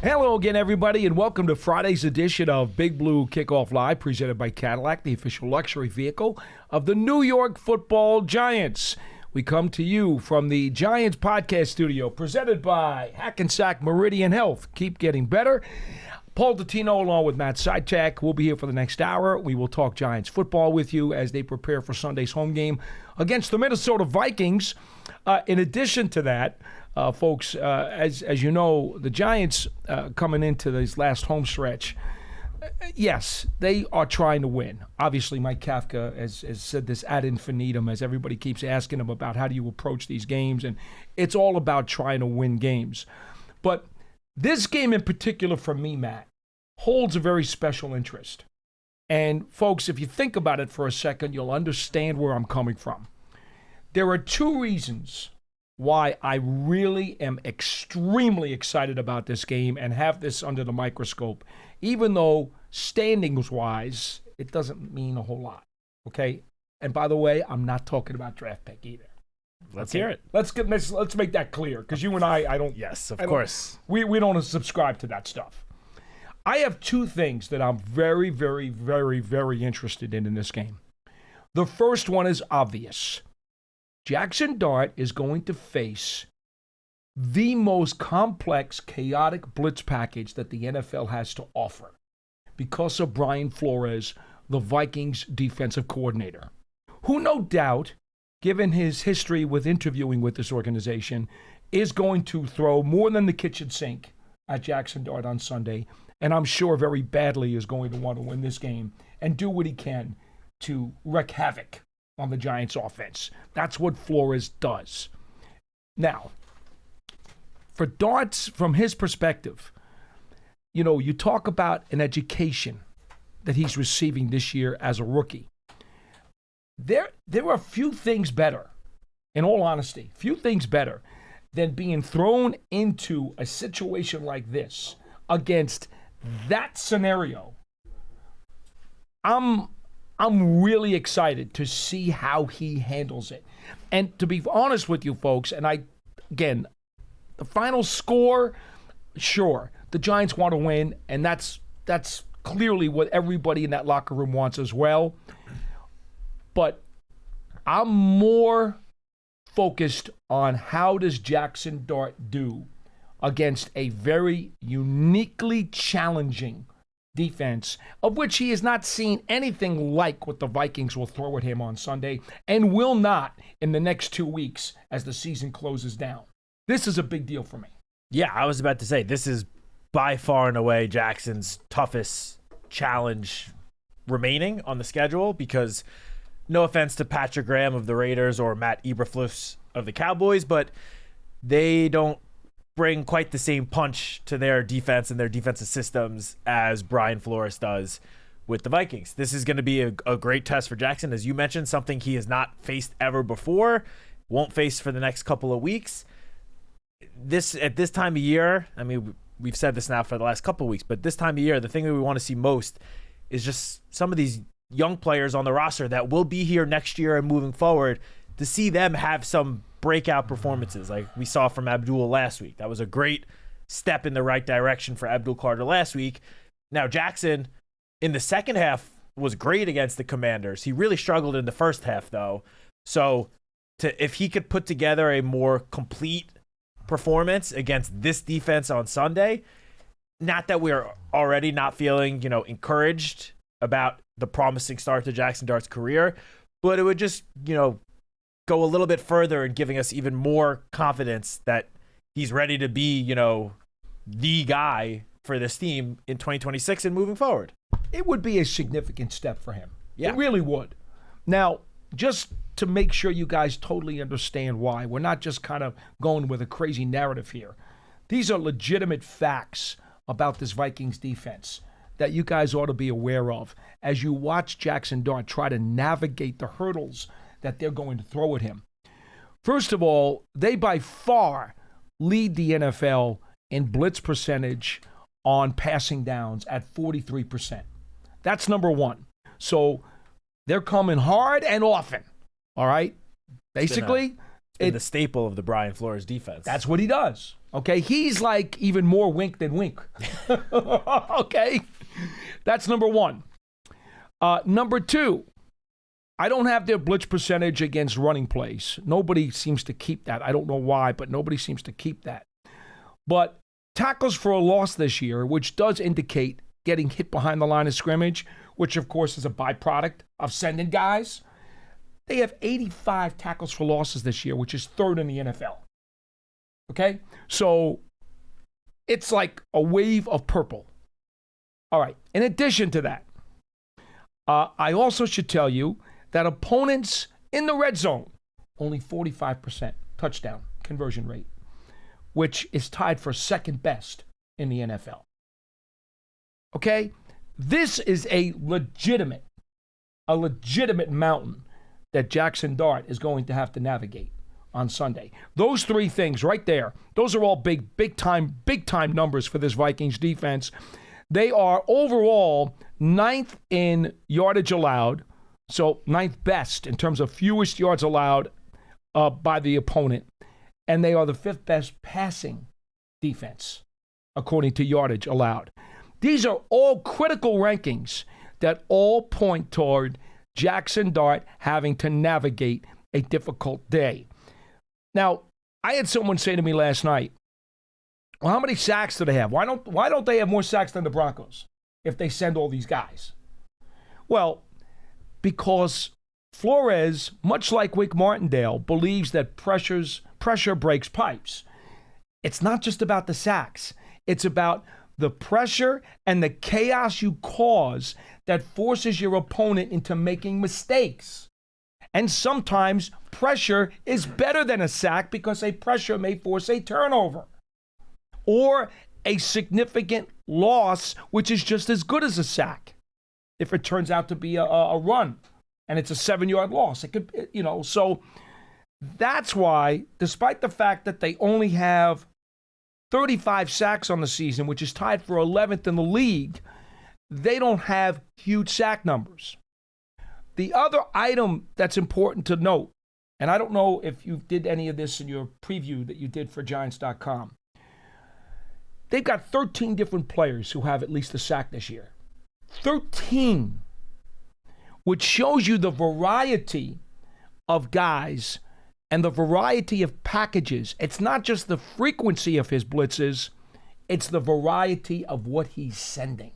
Hello again, everybody, and welcome to Friday's edition of Big Blue Kickoff Live, presented by Cadillac, the official luxury vehicle of the New York Football Giants. We come to you from the Giants podcast studio, presented by Hackensack Meridian Health. Keep getting better. Paul Dottino along with Matt Sitek will be here for the next hour. We will talk Giants football with you as they prepare for Sunday's home game against the Minnesota Vikings. In addition to that, folks, as you know, the Giants coming into this last home stretch, yes, they are trying to win. Obviously, Mike Kafka has said this ad infinitum as everybody keeps asking him about how do you approach these games, and it's all about trying to win games. But this game in particular for me, Matt, holds a very special interest. And folks, if you think about it for a second, you'll understand where I'm coming from. There are two reasons why I really am extremely excited about this game and have this under the microscope, even though standings-wise, it doesn't mean a whole lot, okay? And by the way, I'm not talking about draft pick either. Let's hear it. Let's make that clear, because you and I don't. Yes, of course. We don't subscribe to that stuff. I have two things that I'm very, very, very, very interested in this game. The first one is obvious. Jackson Dart is going to face the most complex, chaotic blitz package that the NFL has to offer because of Brian Flores, the Vikings defensive coordinator, who no doubt, given his history with interviewing with this organization, is going to throw more than the kitchen sink at Jackson Dart on Sunday, and I'm sure very badly is going to want to win this game and do what he can to wreak havoc on the Giants offense. That's what Flores does. Now, for Dart's, from his perspective, you know, you talk about an education that he's receiving this year as a rookie. There are few things better, in all honesty, few things better than being thrown into a situation like this against that scenario. I'm really excited to see how he handles it. And to be honest with you folks, and again, the final score, sure, the Giants want to win, and that's clearly what everybody in that locker room wants as well. But I'm more focused on how does Jackson Dart do against a very uniquely challenging defense, of which he has not seen anything like what the Vikings will throw at him on Sunday and will not in the next 2 weeks as the season closes down. This is a big deal for me. Yeah, I was about to say, this is by far and away Jackson's toughest challenge remaining on the schedule because no offense to Patrick Graham of the Raiders or Matt Eberflus of the Cowboys, but they don't bring quite the same punch to their defense and their defensive systems as Brian Flores does with the Vikings. This is going to be a great test for Jackson. As you mentioned, something he has not faced ever before, won't face for the next couple of weeks. At this time of year, I mean, we've said this now for the last couple of weeks, but this time of year, the thing that we want to see most is just some of these young players on the roster that will be here next year and moving forward, to see them have some breakout performances like we saw from Abdul last week. That was a great step in the right direction for Abdul Carter last week. Now, Jackson in the second half was great against the Commanders. He really struggled in the first half, though. So if he could put together a more complete performance against this defense on Sunday, not that we're already not feeling, encouraged about the promising start to Jackson Dart's career, but it would just, go a little bit further in giving us even more confidence that he's ready to be, the guy for this team in 2026 and moving forward. It would be a significant step for him. Yeah. It really would. Now, just to make sure you guys totally understand why, we're not just kind of going with a crazy narrative here. These are legitimate facts about this Vikings defense that you guys ought to be aware of as you watch Jackson Dart try to navigate the hurdles that they're going to throw at him. First of all, they by far lead the NFL in blitz percentage on passing downs at 43%. That's number one. So they're coming hard and often. All right? Basically, And the staple of the Brian Flores defense. That's what he does. Okay, he's like even more wink than wink. Okay, that's number one. Number two, I don't have their blitz percentage against running plays. Nobody seems to keep that. I don't know why, but nobody seems to keep that. But tackles for a loss this year, which does indicate getting hit behind the line of scrimmage, which of course is a byproduct of sending guys. They have 85 tackles for losses this year, which is third in the NFL. Okay? So it's like a wave of purple. All right. In addition to that, I also should tell you that opponents in the red zone, only 45% touchdown conversion rate, which is tied for second best in the NFL. Okay? This is a legitimate mountain that Jackson Dart is going to have to navigate on Sunday. Those three things right there, those are all big time numbers for this Vikings defense. They are overall ninth in yardage allowed, so ninth best in terms of fewest yards allowed by the opponent. And they are the fifth best passing defense, according to yardage allowed. These are all critical rankings that all point toward Jackson Dart having to navigate a difficult day. Now, I had someone say to me last night, well, how many sacks do they have? Why don't they have more sacks than the Broncos if they send all these guys? Well, because Flores, much like Wink Martindale, believes that pressure breaks pipes. It's not just about the sacks. It's about the pressure and the chaos you cause that forces your opponent into making mistakes. And sometimes pressure is better than a sack because a pressure may force a turnover or a significant loss, which is just as good as a sack if it turns out to be a run and it's a 7-yard loss. It could, so that's why, despite the fact that they only have 35 sacks on the season, which is tied for 11th in the league, they don't have huge sack numbers. The other item that's important to note, and I don't know if you did any of this in your preview that you did for Giants.com, they've got 13 different players who have at least a sack this year. 13, which shows you the variety of guys and the variety of packages. It's not just the frequency of his blitzes, it's the variety of what he's sending.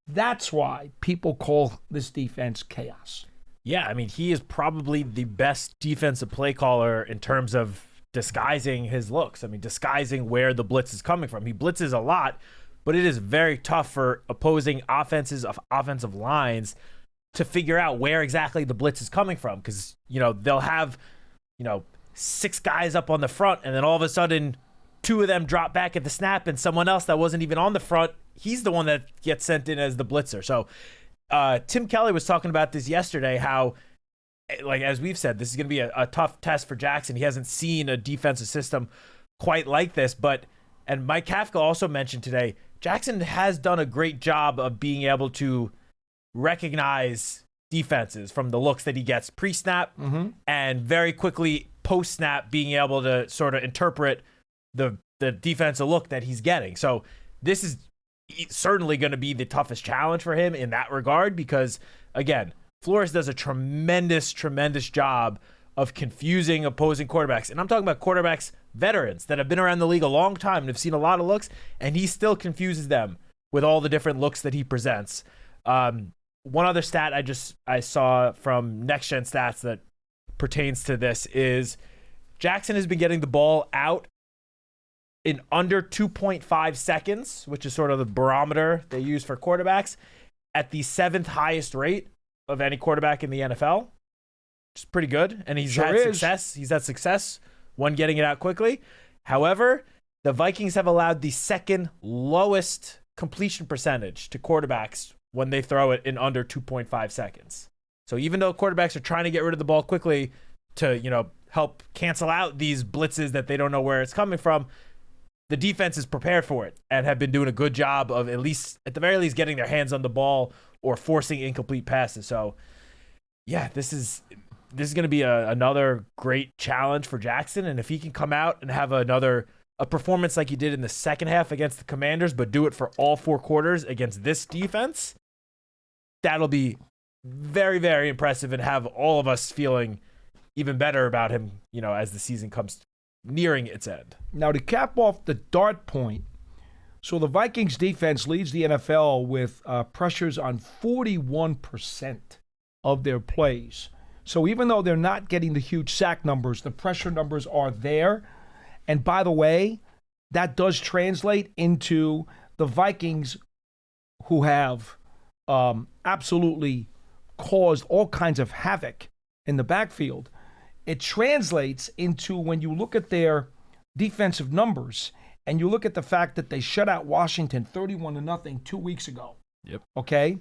That's why people call this defense chaos. Yeah, I mean, he is probably the best defensive play caller in terms of disguising his looks. I mean, disguising where the blitz is coming from. He blitzes a lot, but it is very tough for opposing offenses of offensive lines to figure out where exactly the blitz is coming from, because, they'll have 6 guys up on the front, and then all of a sudden 2 of them drop back at the snap, and someone else that wasn't even on the front, he's the one that gets sent in as the blitzer. So Tim Kelly was talking about this yesterday, how, like, as we've said, this is going to be a tough test for Jackson. He hasn't seen a defensive system quite like this, and Mike Kafka also mentioned today, Jackson has done a great job of being able to recognize defenses from the looks that he gets pre-snap, and very quickly post-snap being able to sort of interpret the defensive look that he's getting. So this is certainly going to be the toughest challenge for him in that regard, because, again, Flores does a tremendous job of confusing opposing quarterbacks. And I'm talking about quarterbacks, veterans that have been around the league a long time and have seen a lot of looks, and he still confuses them with all the different looks that he presents. One other stat I saw from Next Gen Stats that pertains to this is Jackson has been getting the ball out in under 2.5 seconds, which is sort of the barometer they use for quarterbacks, at the 7th highest rate of any quarterback in the NFL, which is pretty good. And he's had success. He's had success when getting it out quickly. However, the Vikings have allowed the second lowest completion percentage to quarterbacks when they throw it in under 2.5 seconds. So even though quarterbacks are trying to get rid of the ball quickly to, help cancel out these blitzes that they don't know where it's coming from, the defense is prepared for it and have been doing a good job of at the very least getting their hands on the ball or forcing incomplete passes. So yeah, this is this is going to be another great challenge for Jackson. And if he can come out and have a performance like he did in the second half against the Commanders, but do it for all 4 quarters against this defense, that'll be very, very impressive and have all of us feeling even better about him, as the season comes nearing its end. Now, to cap off the dart point, so the Vikings defense leads the NFL with pressures on 41% of their plays. So even though they're not getting the huge sack numbers, the pressure numbers are there. And by the way, that does translate into the Vikings, who have absolutely caused all kinds of havoc in the backfield. It translates into, when you look at their defensive numbers and you look at the fact that they shut out Washington 31-0 2 weeks ago. Yep. Okay.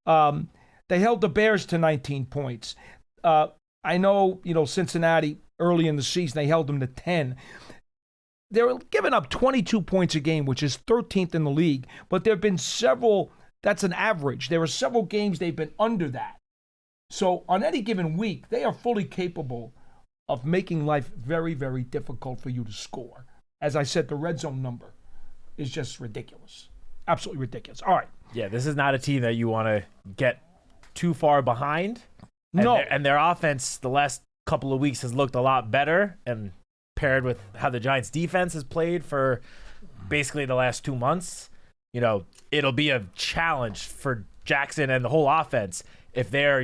They held the Bears to 19 points. I know, Cincinnati early in the season, they held them to 10. They're giving up 22 points a game, which is 13th in the league. But there have been several, that's an average. There are several games they've been under that. So on any given week, they are fully capable of making life very, very difficult for you to score. As I said, the red zone number is just ridiculous. Absolutely ridiculous. All right. Yeah, this is not a team that you want to get too far behind. No. And their offense the last couple of weeks has looked a lot better, and paired with how the Giants defense has played for basically the last 2 months, it'll be a challenge for Jackson and the whole offense if they're,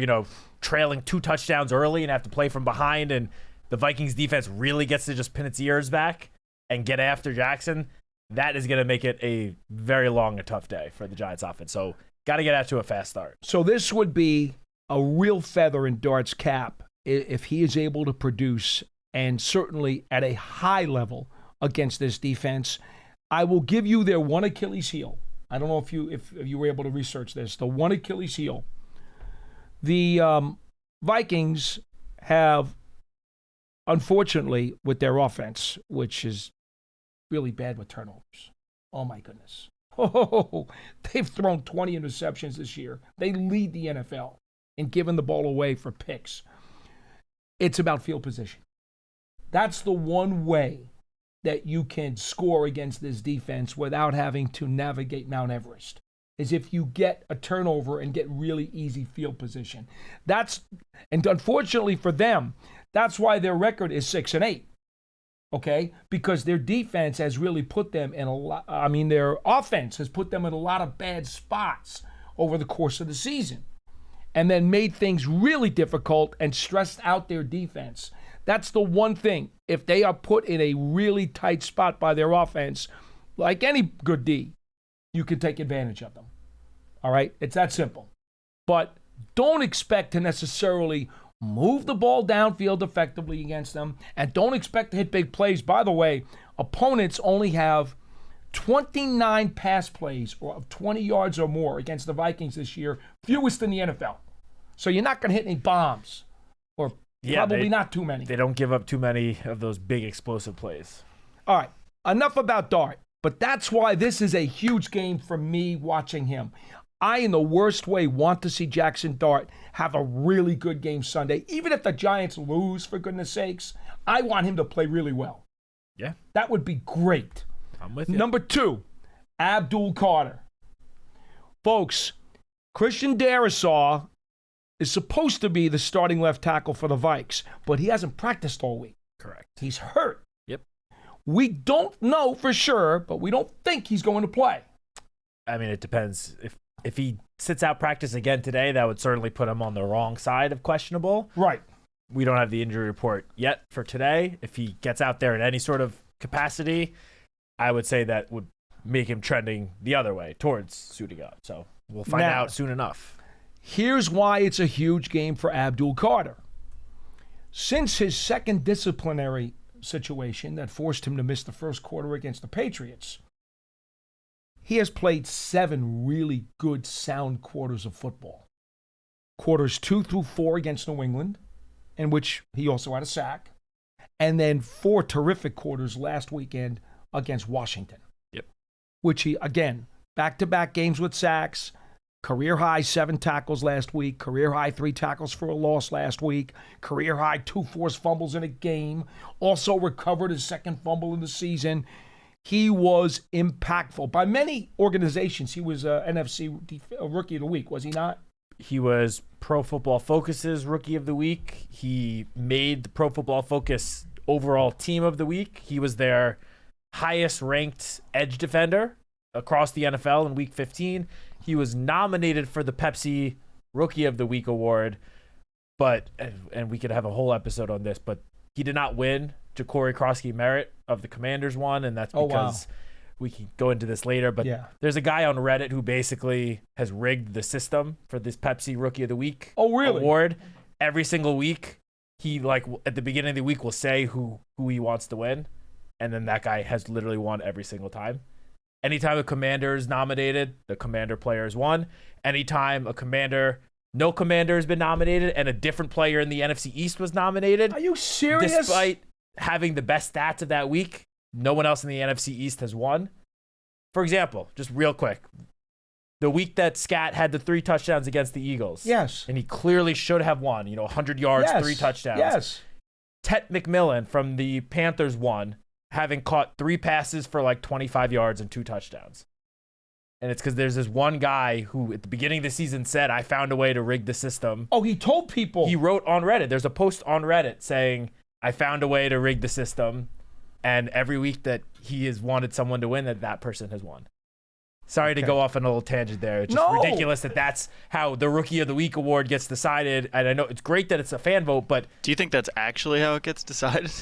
trailing 2 touchdowns early and have to play from behind, and the Vikings defense really gets to just pin its ears back and get after Jackson. That is going to make it a very long and tough day for the Giants offense. So got to get out to a fast start. So this would be a real feather in Dart's cap if he is able to produce, and certainly at a high level against this defense. I will give you their one Achilles heel. I don't know if you were able to research this. The one Achilles heel. The Vikings have, unfortunately, with their offense, which is really bad with turnovers. Oh, my goodness. Oh, they've thrown 20 interceptions this year. They lead the NFL in giving the ball away for picks. It's about field position. That's the one way that you can score against this defense without having to navigate Mount Everest, is if you get a turnover and get really easy field position. And unfortunately for them, that's why their record is 6-8. Okay? Because their defense has really put them in their offense has put them in a lot of bad spots over the course of the season, and then made things really difficult and stressed out their defense. That's the one thing. If they are put in a really tight spot by their offense, like any good D, you can take advantage of them. All right? It's that simple. But don't expect to necessarily move the ball downfield effectively against them, and don't expect to hit big plays. By the way, opponents only have 29 pass plays of 20 yards or more against the Vikings this year, fewest in the NFL. So you're not going to hit any bombs, or probably not too many. They don't give up too many of those big explosive plays. All right, enough about Dart, but that's why this is a huge game for me watching him. I, in the worst way, want to see Jackson Dart have a really good game Sunday. Even if the Giants lose, for goodness sakes, I want him to play really well. Yeah. That would be great. I'm with you. Number 2, Abdul Carter. Folks, Christian Darrisaw is supposed to be the starting left tackle for the Vikes, but he hasn't practiced all week. Correct. He's hurt. Yep. We don't know for sure, but we don't think he's going to play. I mean, it depends. If he sits out practice again today, that would certainly put him on the wrong side of questionable. Right. We don't have the injury report yet for today. If he gets out there in any sort of capacity, I would say that would make him trending the other way towards suiting up. So we'll find out soon enough. Here's why it's a huge game for Abdul Carter. Since his second disciplinary situation that forced him to miss the first quarter against the Patriots, he has played 7 really good, sound quarters of football. Quarters 2 through 4 against New England, in which he also had a sack, and then 4 terrific quarters last weekend against Washington. Yep. Which he, again, back-to-back games with sacks, Career high 7 tackles last week. Career high 3 tackles for a loss last week. Career high 2 forced fumbles in a game. Also recovered his second fumble in the season. He was impactful. By many organizations, he was NFC Rookie of the Week, was he not? He was Pro Football Focus's Rookie of the Week. He made the Pro Football Focus overall Team of the Week. He was their highest ranked edge defender across the NFL in Week 15. He was nominated for the Pepsi Rookie of the Week award, but and we could have a whole episode on this, but he did not win. Ja'Cory Krosky Merritt of the Commanders won, and that's because we can go into this later, but there's a guy on Reddit who basically has rigged the system for this Pepsi Rookie of the Week award. Every single week, he at the beginning of the week will say who he wants to win, and then that guy has literally won every single time. Anytime a commander is nominated, the commander player has won. Anytime no commander has been nominated and a different player in the NFC East was nominated. Are you serious? Despite having the best stats of that week, no one else in the NFC East has won. For example, just real quick, the week that Scat had the 3 touchdowns against the Eagles. Yes. And he clearly should have won, 100 yards, 3 touchdowns. Yes. Tet McMillan from the Panthers won, having caught 3 passes for 25 yards and 2 touchdowns. And it's because there's this one guy who at the beginning of the season said, I found a way to rig the system. Oh, he told people. He wrote on Reddit. There's a post on Reddit saying, I found a way to rig the system. And every week that he has wanted someone to win, that person has won. Sorry to go off on a little tangent there. It's just ridiculous that's how the Rookie of the Week award gets decided. And I know it's great that it's a fan vote, but... Do you think that's actually how it gets decided?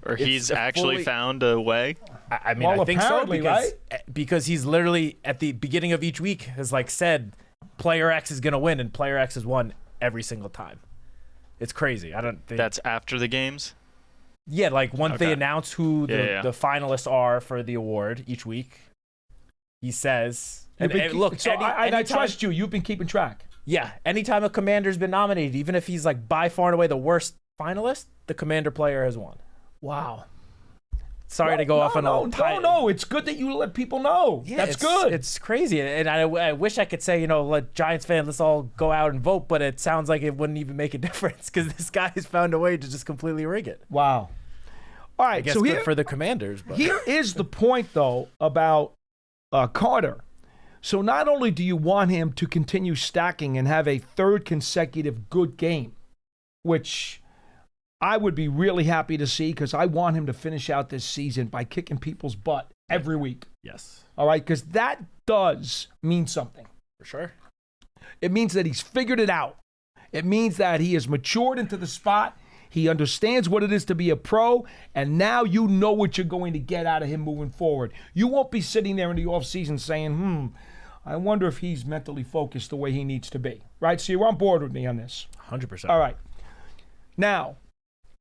Or he's actually found a way? I think so, because he's literally at the beginning of each week has said player X is going to win, and player X has won every single time. It's crazy. I don't think that's after the games. Yeah, once they announce who the finalists are for the award each week, he says, I trust you. You've been keeping track. Yeah, anytime a commander's been nominated, even if he's by far and away the worst finalist, the commander player has won. Wow. Sorry to go off on a No, it's good that you let people know. Yeah, that's good. It's crazy. And I wish I could say, let Giants fans, let's all go out and vote, but it sounds like it wouldn't even make a difference because this guy has found a way to just completely rig it. Wow. All right, I guess good for the Commanders. But. Here is the point, though, about Carter. So not only do you want him to continue stacking and have a 3rd consecutive good game, which I would be really happy to see because I want him to finish out this season by kicking people's butt every week. Yes. All right, because that does mean something. For sure. It means that he's figured it out. It means that he has matured into the spot. He understands what it is to be a pro, and now you know what you're going to get out of him moving forward. You won't be sitting there in the offseason saying, I wonder if he's mentally focused the way he needs to be. Right? So you're on board with me on this. 100%. All right. Now,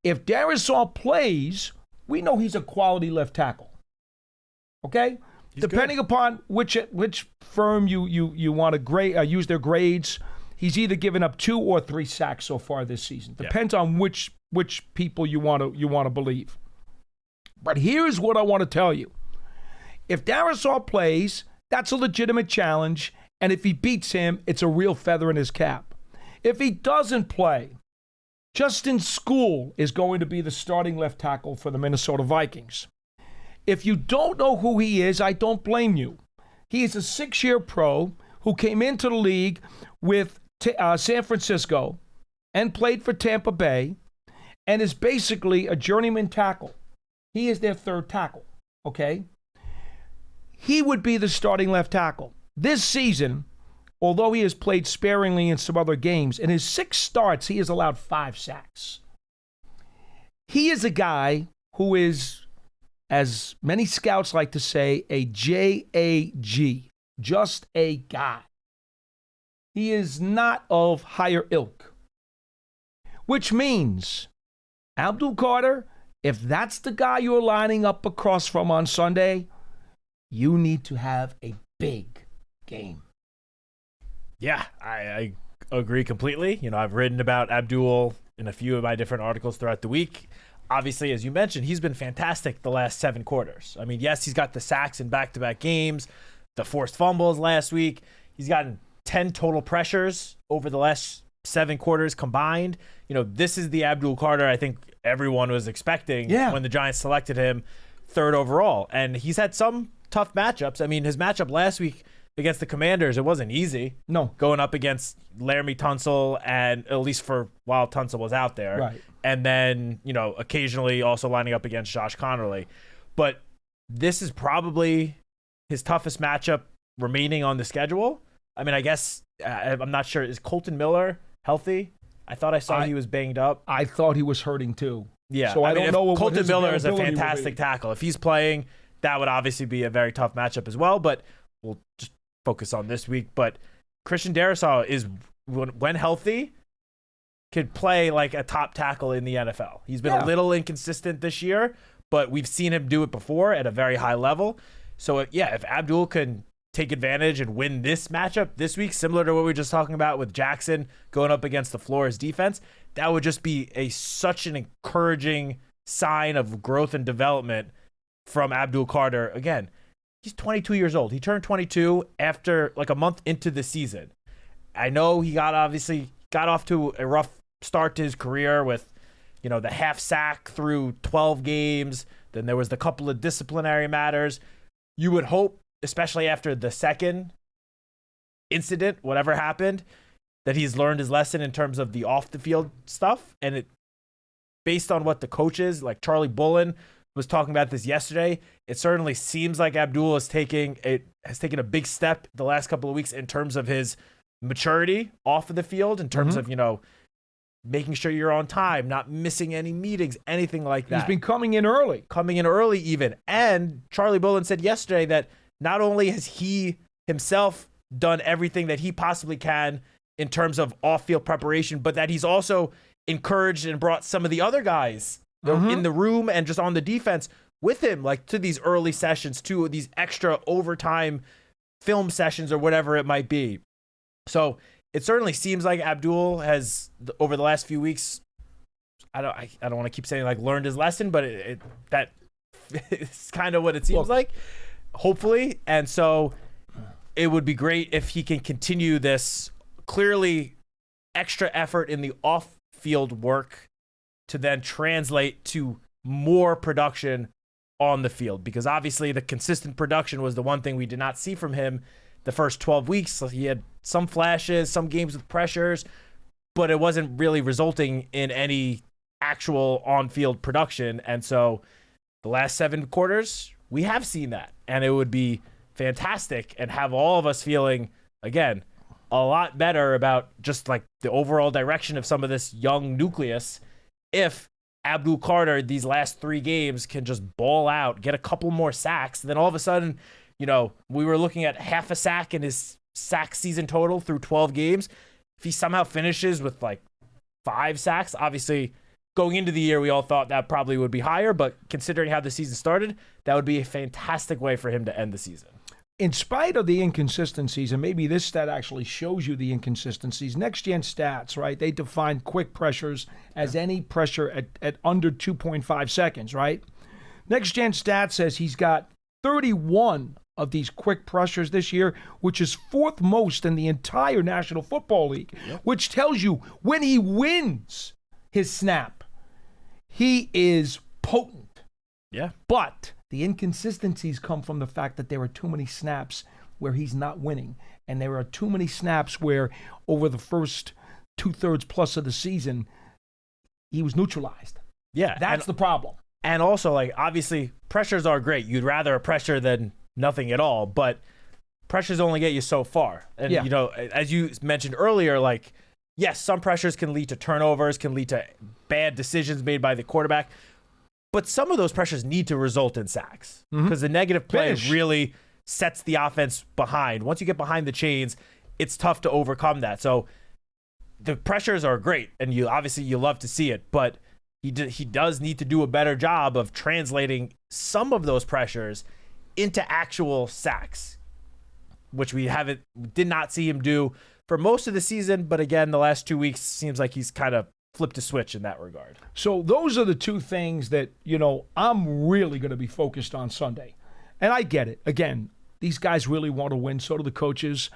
if Darisaw plays, we know he's a quality left tackle. Okay? Depending upon which firm you want to grade, use their grades, he's either given up 2 or 3 sacks so far this season. Depends on which people you want to believe. But here's what I want to tell you. If Darisaw plays, that's a legitimate challenge, and if he beats him, it's a real feather in his cap. If he doesn't play, Justin School is going to be the starting left tackle for the Minnesota Vikings. If you don't know who he is, I don't blame you. He is a 6-year pro who came into the league with San Francisco and played for Tampa Bay and is basically a journeyman tackle. He is their 3rd tackle, okay? He would be the starting left tackle. This season, although he has played sparingly in some other games, in his 6 starts, he has allowed 5 sacks. He is a guy who is, as many scouts like to say, a JAG, just a guy. He is not of higher ilk, which means, Abdul Carter, if that's the guy you're lining up across from on Sunday, you need to have a big game. Yeah, I agree completely. I've written about Abdul in a few of my different articles throughout the week. Obviously, as you mentioned, he's been fantastic the last 7 quarters. I mean, yes, he's got the sacks in back-to-back games, the forced fumbles last week. He's gotten 10 total pressures over the last 7 quarters combined. This is the Abdul Carter I think everyone was expecting when the Giants selected him 3rd overall. And he's had some tough matchups. I mean, his matchup last week against the Commanders, it wasn't easy. No. Going up against Laramie Tunsil, and at least for while Tunsil was out there. Right. And then, occasionally also lining up against Josh Connerly. But this is probably his toughest matchup remaining on the schedule. I mean, I guess, I'm not sure. Is Colton Miller healthy? I thought I saw he was banged up. I thought he was hurting too. Yeah. So I don't know what Colton Miller is a availability will be. fantastic tackle. If he's playing, that would obviously be a very tough matchup as well. But we'll just focus on this week. But Christian Darrisaw is, when healthy, could play like a top tackle in the NFL. He's been a little inconsistent this year, but we've seen him do it before at a very high level. So, if Abdul can take advantage and win this matchup this week, similar to what we were just talking about with Jackson going up against the Flores defense, that would just be such an encouraging sign of growth and development from Abdul Carter. Again, he's 22 years old. He turned 22 after like a month into the season. I know he got off to a rough start to his career with, the half sack through 12 games. Then there was the couple of disciplinary matters. You would hope, especially after the second incident, whatever happened, that he's learned his lesson in terms of the off the field stuff. And based on what the coaches, like Charlie Bullen was talking about this yesterday, it certainly seems like Abdul has taken a big step the last couple of weeks in terms of his maturity off of the field, in terms of, making sure you're on time, not missing any meetings, anything like that. He's been coming in early even. And Charlie Bullen said yesterday that not only has he himself done everything that he possibly can in terms of off-field preparation, but that he's also encouraged and brought some of the other guys in the room and just on the defense with him, like to these early sessions, to these extra overtime film sessions or whatever it might be. So it certainly seems like Abdul has, over the last few weeks, I don't want to keep saying like learned his lesson, but that is kind of what it seems like, hopefully. And so it would be great if he can continue this clearly extra effort in the off-field work to then translate to more production on the field, because obviously the consistent production was the one thing we did not see from him the first 12 weeks. He had some flashes, some games with pressures, but it wasn't really resulting in any actual on-field production. And so the last 7 quarters, we have seen that. And it would be fantastic and have all of us feeling, again, a lot better about just like the overall direction of some of this young nucleus if Abdul Carter, these last 3 games, can just ball out, get a couple more sacks. Then all of a sudden, we were looking at half a sack in his sack season total through 12 games. If he somehow finishes with like 5 sacks, obviously going into the year, we all thought that probably would be higher, but considering how the season started, that would be a fantastic way for him to end the season. In spite of the inconsistencies, and maybe this stat actually shows you the inconsistencies, Next Gen Stats, right? They define quick pressures as any pressure at under 2.5 seconds, right? Next Gen Stats says he's got 31 of these quick pressures this year, which is 4th most in the entire National Football League, which tells you when he wins his snap, he is potent. Yeah. But the inconsistencies come from the fact that there are too many snaps where he's not winning. And there are too many snaps where over the first 2/3 plus of the season, he was neutralized. Yeah. That's the problem. And also, like, obviously, pressures are great. You'd rather a pressure than nothing at all, but pressures only get you so far. And, as you mentioned earlier, like, yes, some pressures can lead to turnovers, can lead to bad decisions made by the quarterback. But some of those pressures need to result in sacks because the negative play really sets the offense behind. Once you get behind the chains, it's tough to overcome that. So the pressures are great, and you love to see it, but he does need to do a better job of translating some of those pressures into actual sacks, which we did not see him do for most of the season. But again, the last 2 weeks seems like he's kind of flipped a switch in that regard. So those are the 2 things that, I'm really going to be focused on Sunday. And I get it. Again, these guys really want to win. So do the coaches.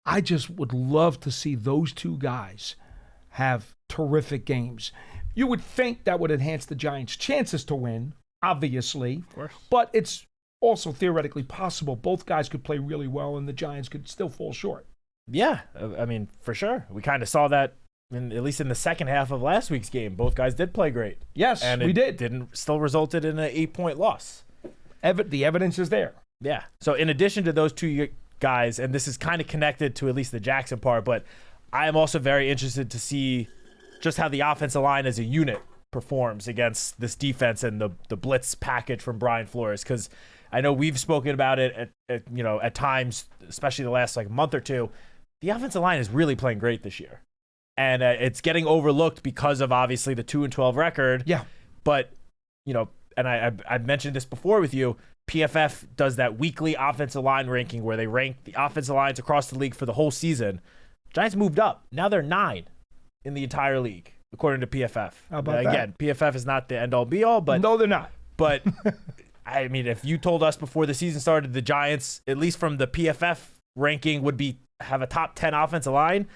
I just would love to see those two guys have terrific games. You would think that would enhance the Giants' chances to win, obviously. Of course. But it's also theoretically possible both guys could play really well and the Giants could still fall short. Yeah, I mean, for sure. We kind of saw that, at least in the second half of last week's game. Both guys did play great. Yes, and we did. Still resulted in an 8-point loss. The evidence is there. Yeah. So in addition to those two guys, and this is kind of connected to at least the Jackson part, but I am also very interested to see just how the offensive line as a unit performs against this defense and the blitz package from Brian Flores, because I know we've spoken about it at times, especially the last month or two. The offensive line is really playing great this year, and it's getting overlooked because of obviously the 2-12 record. Yeah, but and I've mentioned this before with you. PFF does that weekly offensive line ranking where they rank the offensive lines across the league for the whole season. Giants moved up. Now they're 9 in the entire league, according to PFF. How about Again, PFF is not the end-all be-all, but no, they're not. But I mean, if you told us before the season started the Giants, at least from the PFF ranking, would have a top 10 offensive line,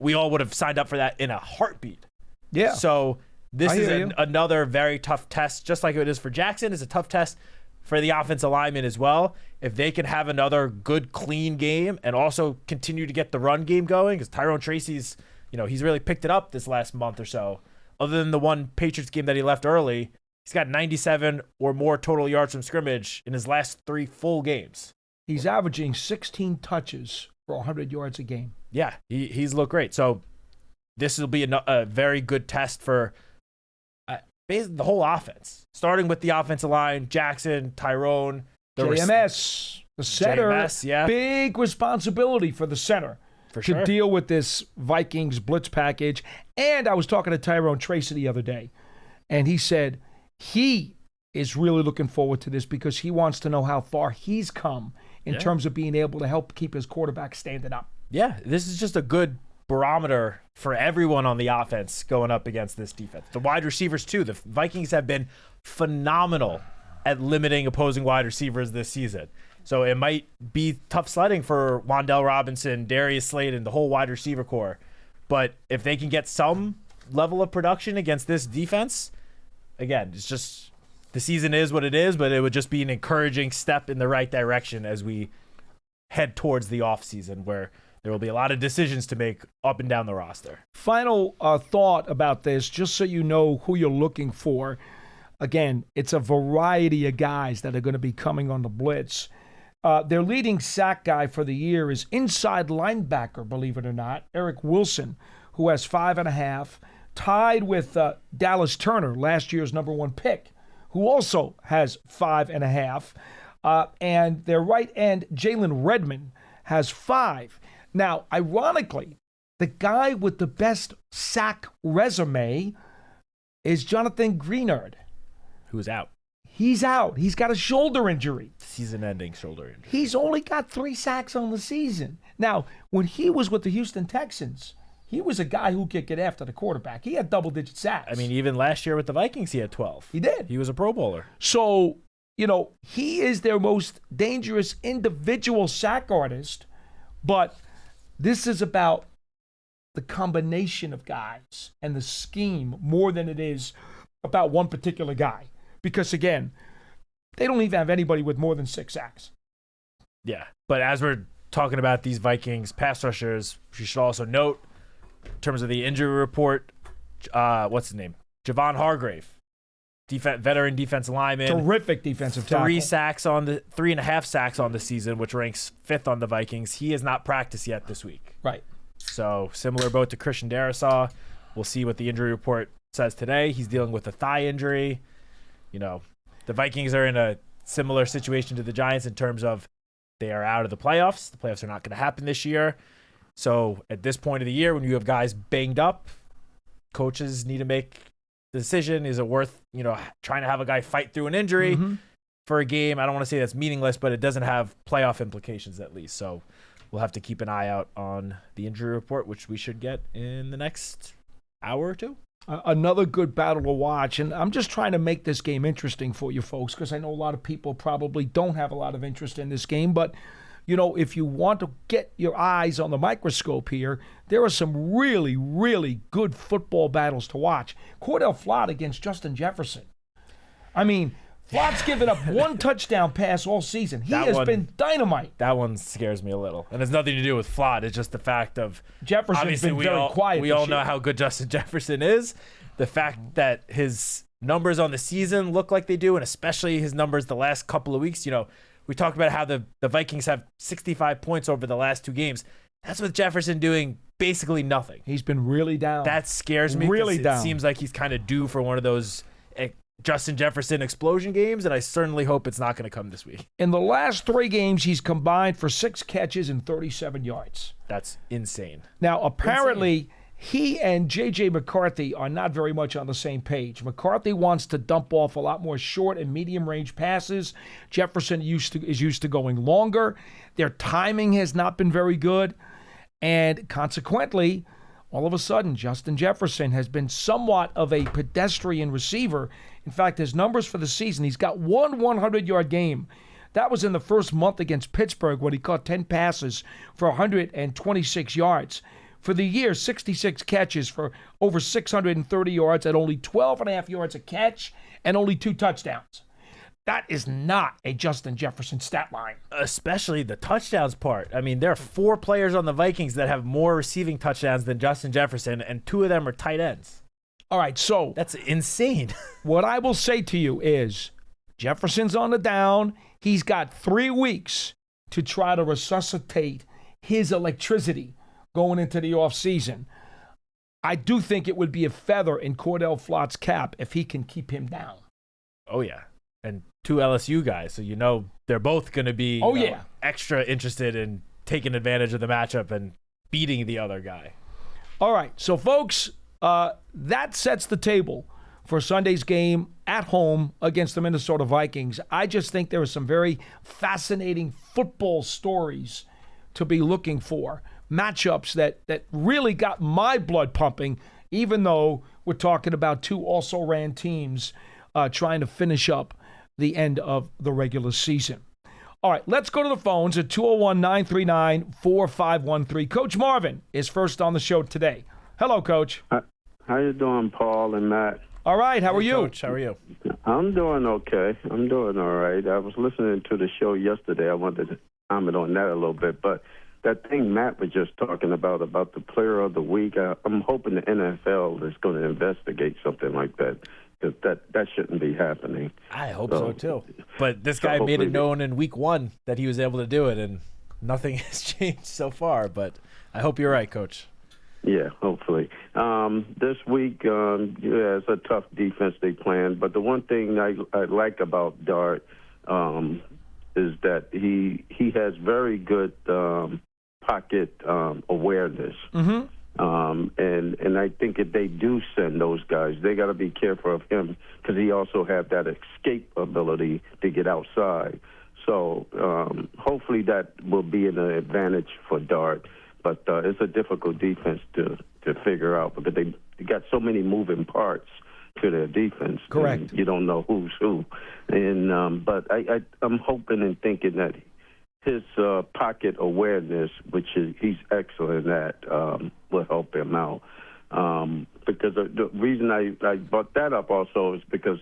we all would have signed up for that in a heartbeat. Yeah. So this is another very tough test, just like it is for Jackson. It's a tough test for the offensive linemen as well. If they can have another good, clean game and also continue to get the run game going, because Tyrone Tracy's, he's really picked it up this last month or so. Other than the one Patriots game that he left early, he's got 97 or more total yards from scrimmage in his last 3 full games. He's averaging 16 touches for 100 yards a game. Yeah, he's looked great. So this will be a very good test for basically the whole offense, starting with the offensive line, Jackson, Tyrone, JMS, the center. JMS, yeah. Big responsibility for the center to deal with this Vikings blitz package. And I was talking to Tyrone Tracy the other day, and he said he is really looking forward to this because he wants to know how far he's come in terms of being able to help keep his quarterback standing up. Yeah, this is just a good barometer for everyone on the offense going up against this defense. The wide receivers, too. The Vikings have been phenomenal at limiting opposing wide receivers this season. So it might be tough sledding for Wan'Dale Robinson, Darius Slade, and the whole wide receiver core. But if they can get some level of production against this defense, again, it's just the season is what it is, but it would just be an encouraging step in the right direction as we head towards the offseason where there will be a lot of decisions to make up and down the roster. Final thought about this, just so you know who you're looking for. Again, it's a variety of guys that are going to be coming on the blitz. Their leading sack guy for the year is inside linebacker, believe it or not, Eric Wilson, who has 5.5, tied with Dallas Turner, last year's #1 pick, who also has 5.5. And their right end, Jalen Redmond, has 5. Now, ironically, the guy with the best sack resume is Jonathan Greenard. Who's out? He's out. He's got a shoulder injury. Season-ending shoulder injury. He's only got 3 sacks on the season. Now, when he was with the Houston Texans, he was a guy who could get after the quarterback. He had double-digit sacks. I mean, even last year with the Vikings, he had 12. He did. He was a Pro Bowler. So, he is their most dangerous individual sack artist, but this is about the combination of guys and the scheme more than it is about one particular guy. Because, again, they don't even have anybody with more than 6 sacks. Yeah, but as we're talking about these Vikings pass rushers, you should also note, in terms of the injury report, what's his name? Javon Hargrave, veteran defensive lineman. Terrific defensive tackle. 3.5 sacks on the season, which ranks 5th on the Vikings. He has not practiced yet this week. Right. So similar boat to Christian Darrisaw. We'll see what the injury report says today. He's dealing with a thigh injury. The Vikings are in a similar situation to the Giants in terms of they are out of the playoffs. The playoffs are not going to happen this year. So at this point of the year, when you have guys banged up, coaches need to make the decision. Is it worth, trying to have a guy fight through an injury for a game? I don't want to say that's meaningless, but it doesn't have playoff implications at least. So we'll have to keep an eye out on the injury report, which we should get in the next hour or two. Another good battle to watch, and I'm just trying to make this game interesting for you folks because I know a lot of people probably don't have a lot of interest in this game, but if you want to get your eyes on the microscope here, there are some really, really good football battles to watch. Cordell Flott against Justin Jefferson. I mean, Flott's given up one touchdown pass all season. He has been dynamite. That one scares me a little. And it's nothing to do with Flott. It's just the fact of Jefferson's been very quiet. We all know how good Justin Jefferson is. The fact that his numbers on the season look like they do, and especially his numbers the last couple of weeks. We talked about how the Vikings have 65 points over the last 2 games. That's with Jefferson doing basically nothing. He's been really down. That scares me. Really down. It seems like he's kind of due for one of those Justin Jefferson explosion games, and I certainly hope it's not going to come this week. In the last 3 games, he's combined for 6 catches and 37 yards. That's insane. Now, apparently, he and J.J. McCarthy are not very much on the same page. McCarthy wants to dump off a lot more short and medium-range passes. Jefferson is used to going longer. Their timing has not been very good. And consequently, all of a sudden, Justin Jefferson has been somewhat of a pedestrian receiver. In fact, his numbers for the season, he's got one 100-yard game. That was in the first month against Pittsburgh when he caught 10 passes for 126 yards. For the year, 66 catches for over 630 yards at only 12.5 yards a catch and only 2 touchdowns. That is not a Justin Jefferson stat line. Especially the touchdowns part. I mean, there are 4 players on the Vikings that have more receiving touchdowns than Justin Jefferson, and 2 of them are tight ends. All right, so that's insane. What I will say to you is Jefferson's on the down. He's got 3 weeks to try to resuscitate his electricity going into the offseason. I do think it would be a feather in Cordell Flott's cap if he can keep him down. Oh, yeah. And 2 LSU guys, so they're both going to be extra interested in taking advantage of the matchup and beating the other guy. All right, so folks, that sets the table for Sunday's game at home against the Minnesota Vikings. I just think there are some very fascinating football stories to be looking for. Matchups that really got my blood pumping, even though we're talking about 2 also-ran teams trying to finish up the end of the regular season. All right, let's go to the phones at 201-939-4513. Coach Marvin is first on the show today. Hello, Coach. How you doing, Paul and Matt? All right, how are you? Coach, how are you? I'm doing okay. I'm doing all right. I was listening to the show yesterday. I wanted to comment on that a little bit, but that thing Matt was just talking about the player of the week, I'm hoping the NFL is going to investigate something like that, because that shouldn't be happening. I hope so too. But this guy made it known in week 1 that he was able to do it, and nothing has changed so far. But I hope you're right, Coach. Yeah, hopefully. This week, it's a tough defense they planned, but the one thing I like about Dart is that he has very good pocket awareness. Mm-hmm. And I think if they do send those guys, they got to be careful of him, because he also have that escape ability to get outside. So hopefully that will be an advantage for Dart. But it's a difficult defense to figure out, because they got so many moving parts to their defense. Correct. You don't know who's who. And but I'm hoping and thinking that his pocket awareness, which he's excellent at, will help him out. Because the reason I brought that up also is because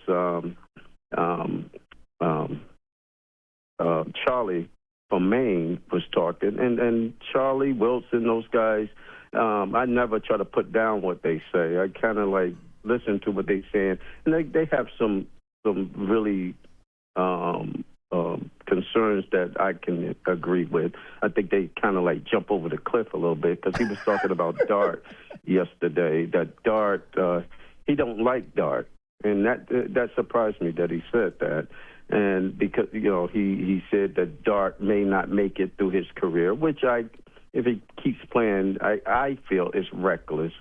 Charlie from Maine was talking, and Charlie Wilson, those guys, I never try to put down what they say. I kind of like listen to what they're saying, and they have some really concerns that I can agree with. I think they kind of like jump over the cliff a little bit, because he was talking about Dart yesterday, that Dart, he don't like Dart, and that surprised me that he said that. And because, he said that Dart may not make it through his career, which if he keeps playing, I feel is reckless.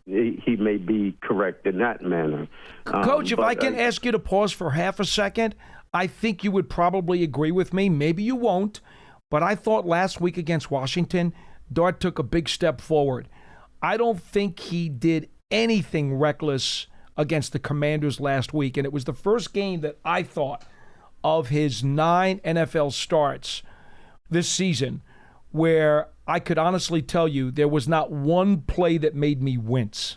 He may be correct in that manner. Coach, if I can ask you to pause for half a second, I think you would probably agree with me. Maybe you won't, but I thought last week against Washington, Dart took a big step forward. I don't think he did anything reckless against the Commanders last week, and it was the first game that I thought of his 9 NFL starts this season where I could honestly tell you there was not one play that made me wince.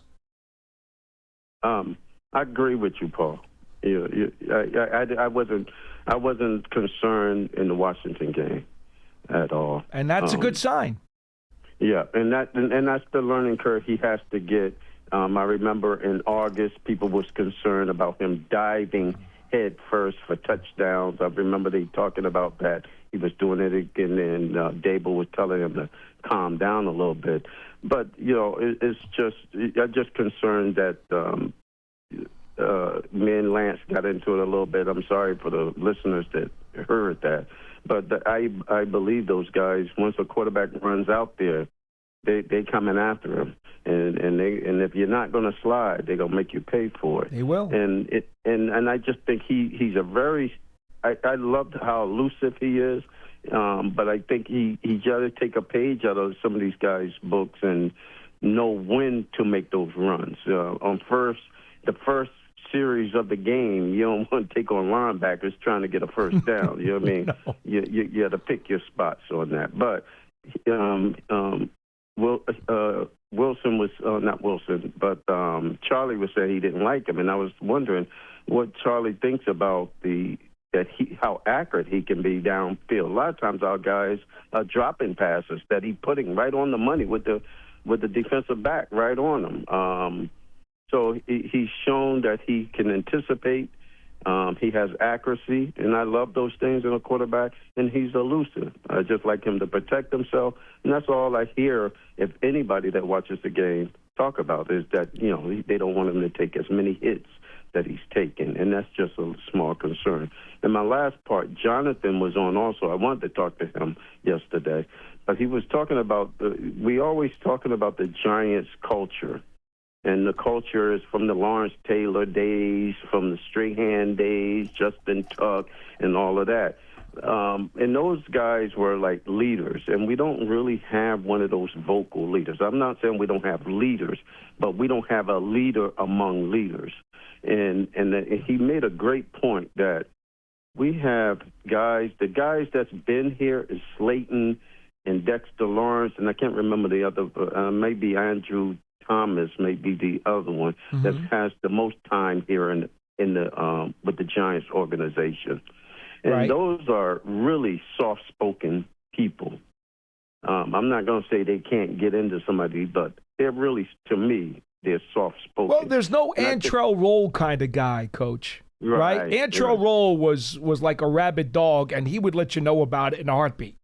I agree with you, Paul. I wasn't concerned in the Washington game at all, and that's a good sign. Yeah, and that's the learning curve he has to get. I remember in August, people was concerned about him diving head first for touchdowns. I remember they talking about that. He was doing it again, and Dable was telling him to calm down a little bit. But, I'm just concerned that me and Lance got into it a little bit. I'm sorry for the listeners that heard that. But I believe those guys, once a quarterback runs out there, they coming after him. And if you're not going to slide, they're going to make you pay for it. They will. And I just think he's a very I loved how elusive he is, but I think he got to take a page out of some of these guys' books and know when to make those runs. The first series of the game, you don't want to take on linebackers trying to get a first down. You know what I mean? No. You got to pick your spots on that. But Wilson was not Wilson, but Charlie was saying he didn't like him, and I was wondering what Charlie thinks about how accurate he can be downfield. A lot of times our guys are dropping passes that he's putting right on the money with the defensive back right on them. So he's shown that he can anticipate. He has accuracy, and I love those things in a quarterback, and he's elusive. I just like him to protect himself, and that's all I hear if anybody that watches the game talk about is that, they don't want him to take as many hits that he's taken, and that's just a small concern. And my last part, Jonathan was on also. I wanted to talk to him yesterday, but he was talking about we always talking about the Giants culture. And the culture is from the Lawrence Taylor days, from the Strahan days, Justin Tuck, and all of that. And those guys were like leaders, and we don't really have one of those vocal leaders. I'm not saying we don't have leaders, but we don't have a leader among leaders. And he made a great point that we have the guys that's been here is Slayton and Dexter Lawrence, and I can't remember the other, maybe Andrew Thomas may be the other one that has the most time here in the with the Giants organization, and those are really soft-spoken people. I'm not going to say they can't get into somebody, but they're really, to me, they're soft-spoken. Well, there's no Antrell Roll kind of guy, Coach. Right? Antrell Roll was like a rabid dog, and he would let you know about it in a heartbeat.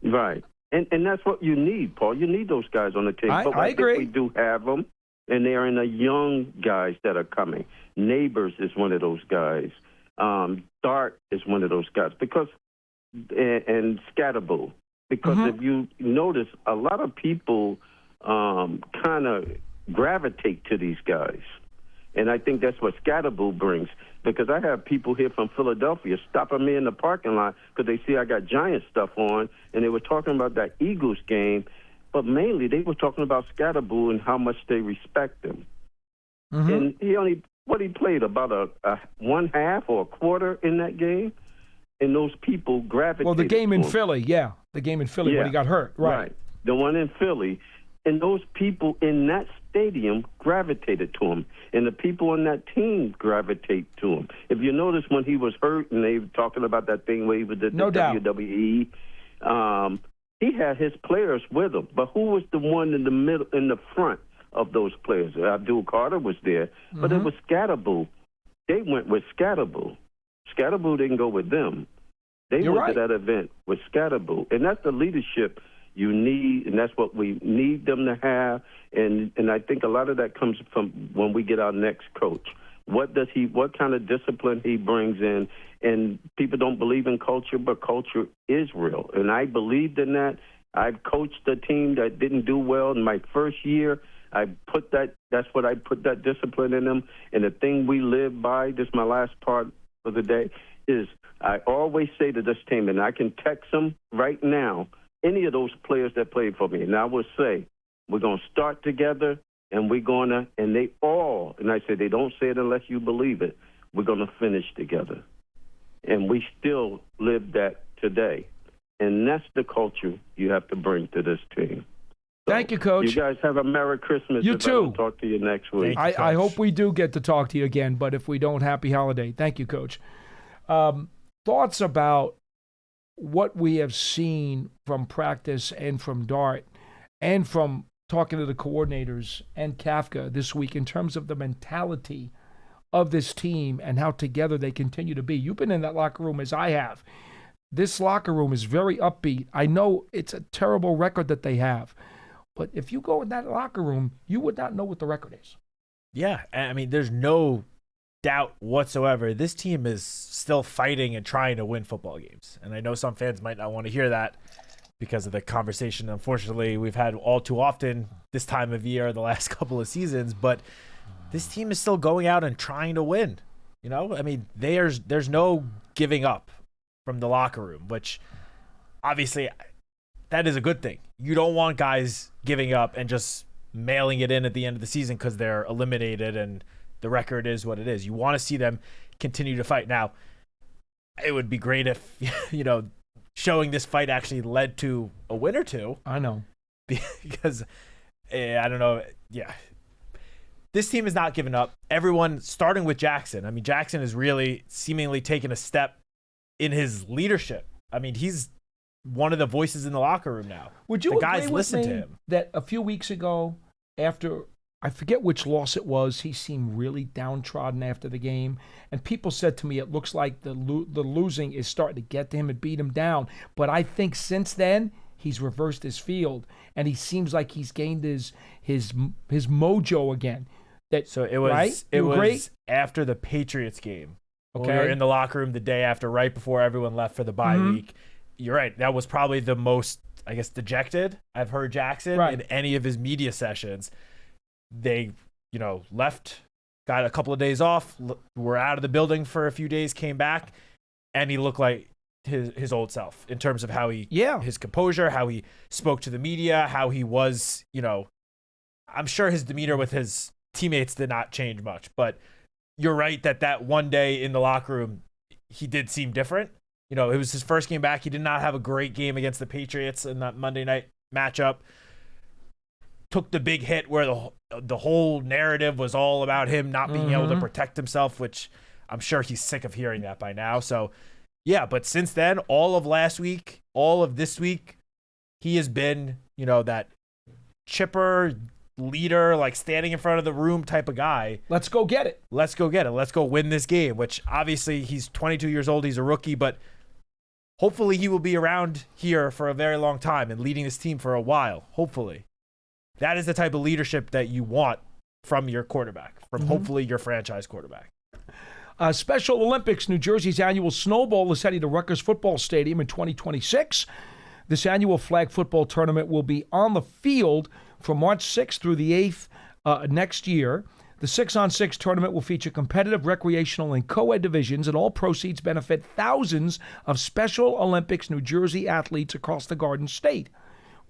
Right. And that's what you need, Paul. You need those guys on the team. But I agree. Think we do have them, and they are in the young guys that are coming. Neighbors is one of those guys. Dart is one of those guys. And Scatterboo. Because if you notice, a lot of people kind of gravitate to these guys. And I think that's what Scatterboo brings. Because I have people here from Philadelphia stopping me in the parking lot because they see I got Giant stuff on, and they were talking about that Eagles game, but mainly they were talking about Scatterboo and how much they respect him. And he played about a one half or a quarter in that game, and those people gravitated. Well, the game in him. Philly, the game in Philly when he got hurt, right? The one in Philly. And those people in that stadium gravitated to him. And the people on that team gravitate to him. If you notice when he was hurt and they were talking about that thing where he was at the WWE, he had his players with him. But who was the one in the middle, in the front of those players? Abdul Carter was there, but it was Scatterboo. They went with Scatterboo. Scatterboo didn't go with them. They went to that event with Scatterboo. And that's the leadership you need, and that's what we need them to have. And I think a lot of that comes from when we get our next coach. What kind of discipline he brings in? And people don't believe in culture, but culture is real. And I believed in that. I've coached a team that didn't do well in my first year. That's what I put that discipline in them. And the thing we live by, this is my last part of the day, is I always say to this team, and I can text them right now, any of those players that played for me, and I would say, we're going to start together, and we're going to, and they all, and I say they don't say it unless you believe it, we're going to finish together. And we still live that today. And that's the culture you have to bring to this team. So, thank you, Coach. You guys have a Merry Christmas. You if too. I don't talk to you next week. I hope we do get to talk to you again, but if we don't, happy holiday. Thank you, Coach. Thoughts about what we have seen from practice and from Dart and from talking to the coordinators and Kafka this week in terms of the mentality of this team and how together they continue to be. You've been in that locker room as I have. This locker room is very upbeat. I know it's a terrible record that they have, but if you go in that locker room, you would not know what the record is. Yeah, I mean, there's no doubt whatsoever. This team is still fighting and trying to win football games. And I know some fans might not want to hear that because of the conversation, unfortunately, we've had all too often this time of year, the last couple of seasons. But this team is still going out and trying to win. You know, I mean, there's no giving up from the locker room, which obviously that is a good thing. You don't want guys giving up and just mailing it in at the end of the season because they're eliminated and the record is what it is. You want to see them continue to fight. Now, it would be great if, you know, showing this fight actually led to a win or two. I know. Because, I don't know, yeah. This team is not giving up. Everyone, starting with Jackson. I mean, Jackson has really seemingly taken a step in his leadership. I mean, he's one of the voices in the locker room now. Would you the guys agree with listen me to him that a few weeks ago, after I forget which loss it was, he seemed really downtrodden after the game, and people said to me it looks like the losing is starting to get to him and beat him down. But I think since then he's reversed his field, and he seems like he's gained his mojo again. So it was right? It was after the Patriots game. Okay. We were in the locker room the day after, right before everyone left for the bye week. You're right. That was probably the most, I guess, dejected I've heard Jackson in any of his media sessions. They, you know, left, got a couple of days off, were out of the building for a few days, came back, and he looked like his old self in terms of how he, his composure, how he spoke to the media, how he was, you know, I'm sure his demeanor with his teammates did not change much, but you're right that one day in the locker room, he did seem different. You know, it was his first game back. He did not have a great game against the Patriots in that Monday night matchup. Took the big hit where the whole narrative was all about him not being able to protect himself, which I'm sure he's sick of hearing that by now. So, yeah, but since then, all of last week, all of this week, he has been, you know, that chipper leader, like standing in front of the room type of guy. Let's go get it. Let's go get it. Let's go win this game, which obviously he's 22 years old. He's a rookie, but hopefully he will be around here for a very long time and leading this team for a while. Hopefully. That is the type of leadership that you want from your quarterback, from hopefully your franchise quarterback. Special Olympics, New Jersey's annual Snowball is heading to Rutgers Football Stadium in 2026. This annual flag football tournament will be on the field from March 6th through the 8th next year. The 6-on-6 tournament will feature competitive, recreational, and co-ed divisions, and all proceeds benefit thousands of Special Olympics New Jersey athletes across the Garden State.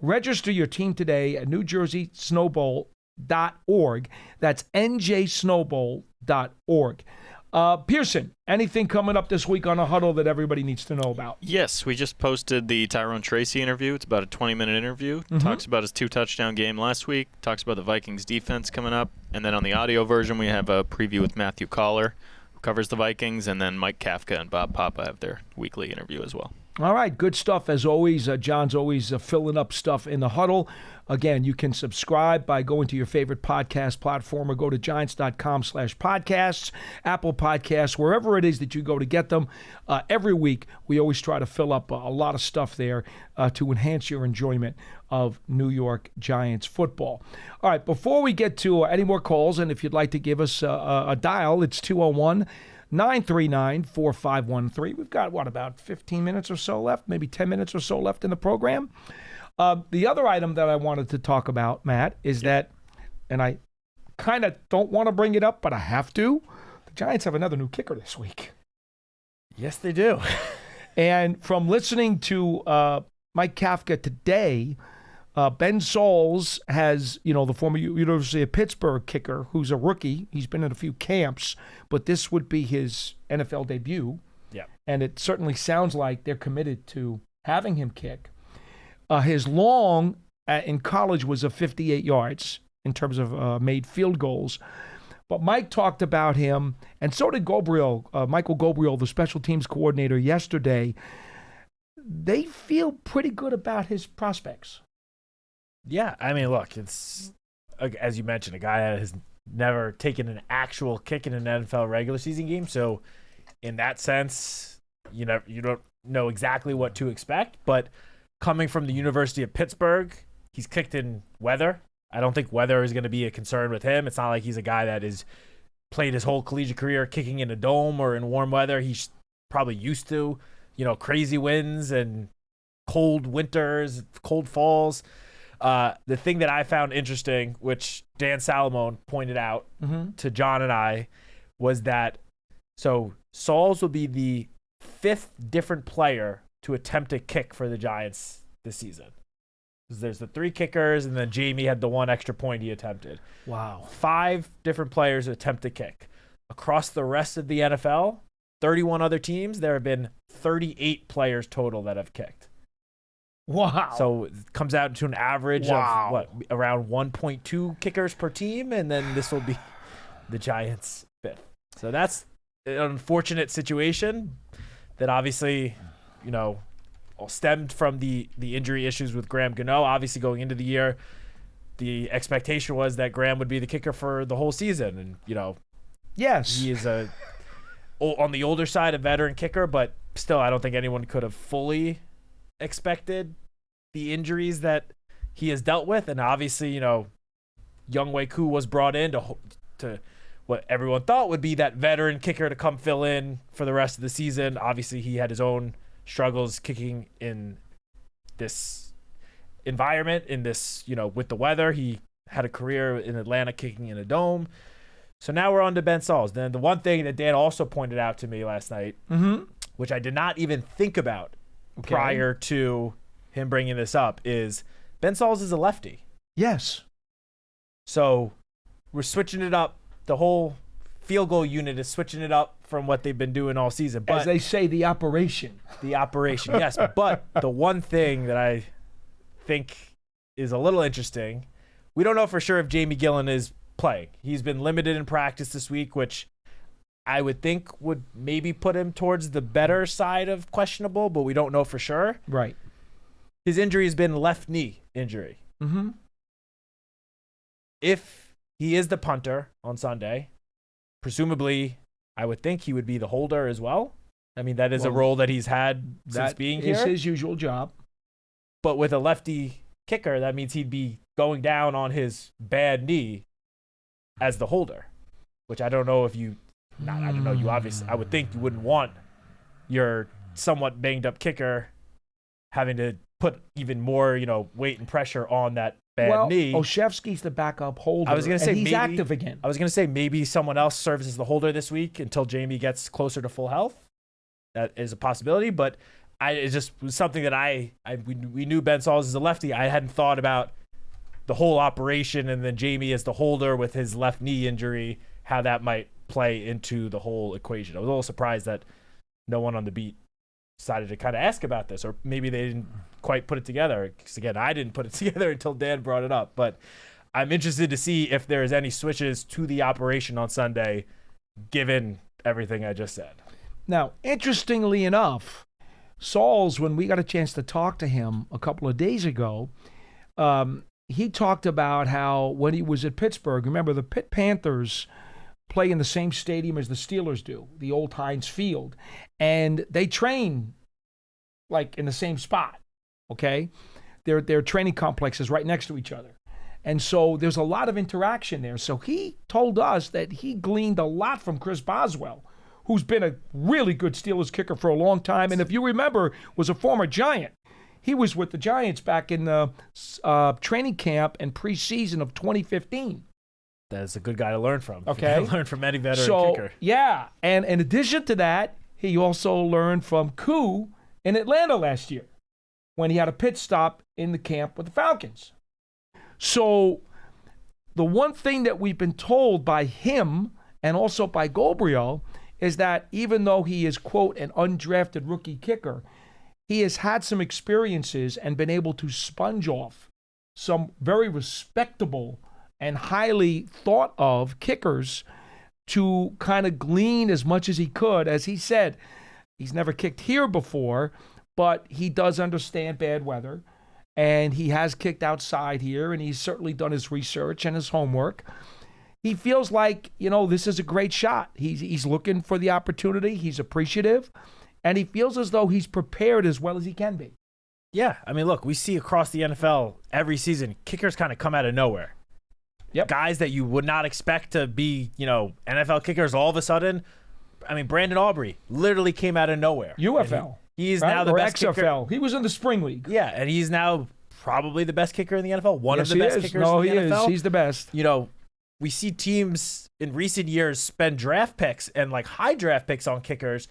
Register your team today at NewJerseySnowball.org. That's NJSnowball.org. Pearson, anything coming up this week on a huddle that everybody needs to know about? Yes, we just posted the Tyrone Tracy interview. It's about a 20-minute interview. Talks about his 2-touchdown game last week. Talks about the Vikings defense coming up. And then on the audio version, we have a preview with Matthew Collar, who covers the Vikings. And then Mike Kafka and Bob Papa have their weekly interview as well. All right, good stuff as always. John's always filling up stuff in the huddle. Again, you can subscribe by going to your favorite podcast platform or go to giants.com/podcasts, Apple Podcasts, wherever it is that you go to get them. Every week, we always try to fill up a lot of stuff there to enhance your enjoyment of New York Giants football. All right, before we get to any more calls, and if you'd like to give us a dial, it's 201-939-4513. We've got, about 15 minutes or so left, maybe 10 minutes or so left in the program. The other item that I wanted to talk about, Matt, is that, and I kind of don't want to bring it up, but I have to, the Giants have another new kicker this week. Yes, they do. And from listening to Mike Kafka today, Ben Sauls has, the former University of Pittsburgh kicker, who's a rookie. He's been in a few camps, but this would be his NFL debut. Yeah. And it certainly sounds like they're committed to having him kick. His long in college was of 58 yards in terms of made field goals. But Mike talked about him, and so did Michael Gobriel, the special teams coordinator, yesterday. They feel pretty good about his prospects. Yeah, I mean, look, it's, as you mentioned, a guy that has never taken an actual kick in an NFL regular season game. So in that sense, you don't know exactly what to expect. But coming from the University of Pittsburgh, he's kicked in weather. I don't think weather is going to be a concern with him. It's not like he's a guy that is played his whole collegiate career kicking in a dome or in warm weather. He's probably used to, crazy winds and cold winters, cold falls. The thing that I found interesting, which Dan Salamone pointed out to John and I, was that Sauls will be the 5th different player to attempt a kick for the Giants this season. There's the 3 kickers, and then Jamie had the 1 extra point he attempted. Wow. 5 different players attempt a kick. Across the rest of the NFL, 31 other teams, there have been 38 players total that have kicked. Wow. So it comes out to an average of, around 1.2 kickers per team, and then this will be the Giants' 5th. So that's an unfortunate situation that obviously, stemmed from the injury issues with Graham Gano. Obviously, going into the year, the expectation was that Graham would be the kicker for the whole season. And, yes, he is on the older side, a veteran kicker, but still, I don't think anyone could have fully expected the injuries that he has dealt with. And obviously, Young Wei Koo was brought in to what everyone thought would be that veteran kicker to come fill in for the rest of the season. Obviously, he had his own struggles kicking in this environment, with the weather. He had a career in Atlanta kicking in a dome. So now we're on to Ben Sauls. Then the one thing that Dan also pointed out to me last night, which I did not even think about prior to him bringing this up, is Ben Sauls is a lefty. Yes. So we're switching it up. The whole field goal unit is switching it up from what they've been doing all season. But as they say, the operation. The operation, yes. But the one thing that I think is a little interesting, we don't know for sure if Jamie Gillen is playing. He's been limited in practice this week, which I would think would maybe put him towards the better side of questionable, but we don't know for sure. Right. His injury has been left knee injury. If he is the punter on Sunday, presumably, I would think he would be the holder as well. I mean, that is a role that he's had since being here. That is his usual job. But with a lefty kicker, that means he'd be going down on his bad knee as the holder, which I don't know if you obviously, I would think you wouldn't want your somewhat banged up kicker having to put even more, weight and pressure on that bad knee. Olszewski's the backup holder. I was going to say he's active again. I was going to say maybe someone else serves as the holder this week until Jamie gets closer to full health. That is a possibility, but it just was something that we knew Ben Sauls is a lefty. I hadn't thought about the whole operation and then Jamie as the holder with his left knee injury, how that might play into the whole equation. I was a little surprised that no one on the beat decided to kind of ask about this, or maybe they didn't quite put it together. Because again, I didn't put it together until Dan brought it up. But I'm interested to see if there's any switches to the operation on Sunday, given everything I just said. Now, interestingly enough, Sauls, when we got a chance to talk to him a couple of days ago, he talked about how when he was at Pittsburgh, remember the Pitt Panthers play in the same stadium as the Steelers do, the old Heinz Field, and they train like in the same spot, okay? Their training complexes right next to each other. And so there's a lot of interaction there. So he told us that he gleaned a lot from Chris Boswell, who's been a really good Steelers kicker for a long time, and if you remember, was a former Giant. He was with the Giants back in the training camp and preseason of 2015. That's a good guy to learn from. Okay. Learn from any veteran kicker. Yeah, and in addition to that, he also learned from Koo in Atlanta last year when he had a pit stop in the camp with the Falcons. So the one thing that we've been told by him and also by Gobriel is that even though he is, quote, an undrafted rookie kicker, he has had some experiences and been able to sponge off some very respectable and highly thought of kickers to kind of glean as much as he could. As he said, he's never kicked here before, but he does understand bad weather, and he has kicked outside here, and he's certainly done his research and his homework. He feels like, this is a great shot. He's looking for the opportunity. He's appreciative, and he feels as though he's prepared as well as he can be. Yeah, I mean, look, we see across the NFL every season, kickers kind of come out of nowhere. Yep. Guys that you would not expect to be, NFL kickers all of a sudden. I mean, Brandon Aubrey literally came out of nowhere. UFL. He's right? now the or best XFL. kicker. He was in the spring league. Yeah, and he's now probably the best kicker in the NFL. One of the best kickers in the NFL. Is. He's the best. We see teams in recent years spend draft picks and like high draft picks on kickers.